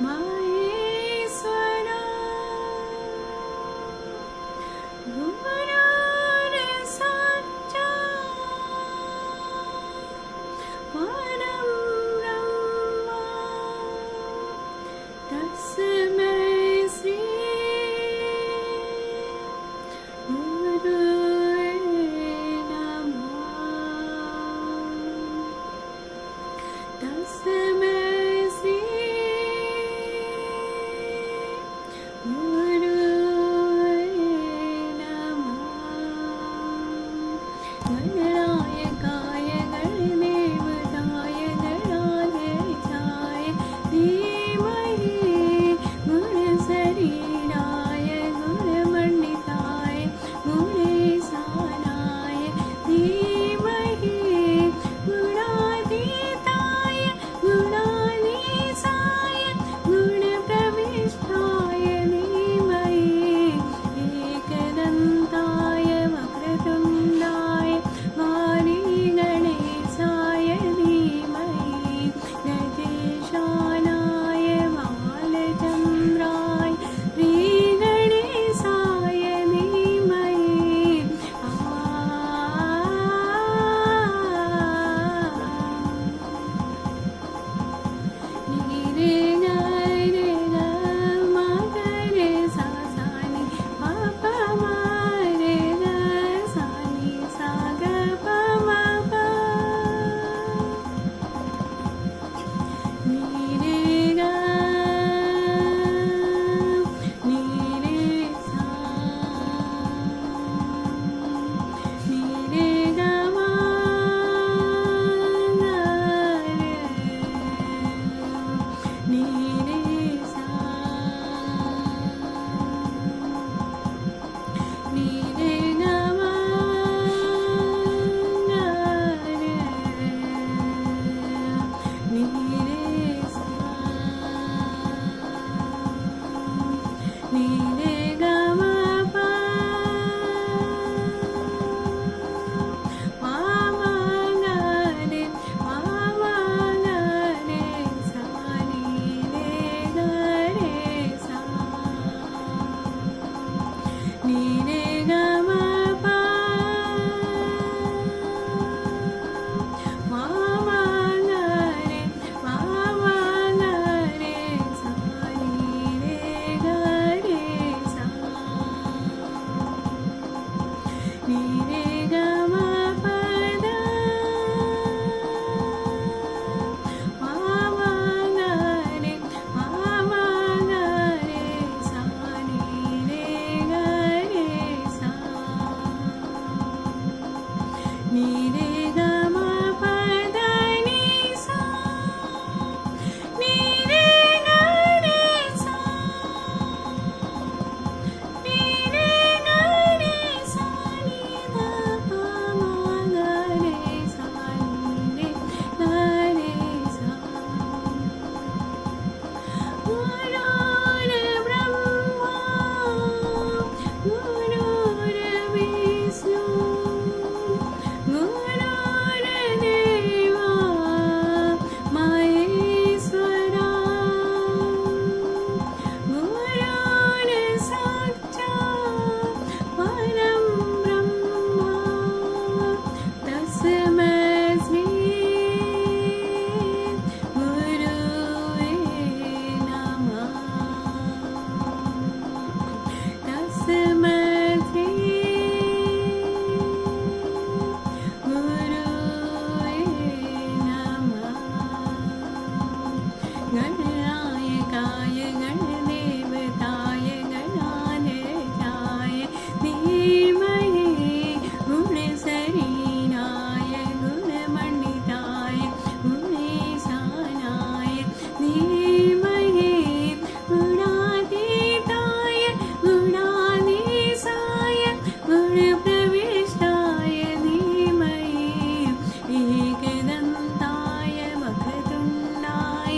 महेश्वरा गुरुर्साक्षात् परं ब्रह्म तस्मै श्री गुरुवे नमः। तस्मै श्री गुरुवे नमः। गणनायकाय गणदेवताय गणाधीशाय धीमहि गुणशरीराय गुणमण्डिताय गुणेशानाय धीमहि गुणातीताय गुणाधीशाय गुणप्रविष्टाय धीमहि एकदन्ताय वक्रतुण्डाय वाणीगणेशाय धीमहि गजेशानाय बालचन्द्राय श्रीगणेशाय धीमहि। रे ग रे ग म ग रे सा सा नि प प म रे ग सा नि सा ग प म प नि रे ग नि रे सा नि रे ग म ग रे नि रे सा नि रे ग म ग रे नि रे सा नि रे ग म प म म ग रे म म ग रे सा नि रे ग रे सा नि रे ग म प म म ग रे म म ग रे सा नि रे ग रे सा नि रे ग म प द म म ग रे म म ग रे सा नि रे ग रे सा नि रे ग म प द नि सा नि रे ग रे सा नि रे ग रे सा नि ध प म ग रे सा नि रे ग रे सा। गुरुर्ब्रह्मा गुरुर्विष्णु गुरुर्देवो महेश्वरा गुरुर्साक्षात् परं ब्रह्म तस्मै श्री गुरुवे नमः। तस्मै श्री गुरुवे नमः। गणनायकाय गणदेवताय गणाधीशाय धीमहि गुणशरीराय गुणमण्डिताय गुणेशानाय धीमहि गुणातीताय गुणाधीशाय गुणप्रविष्टाय धीमहि एकदन्ताय वक्रतुण्डाय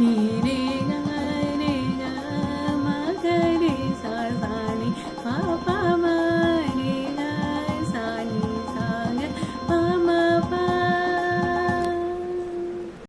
నీ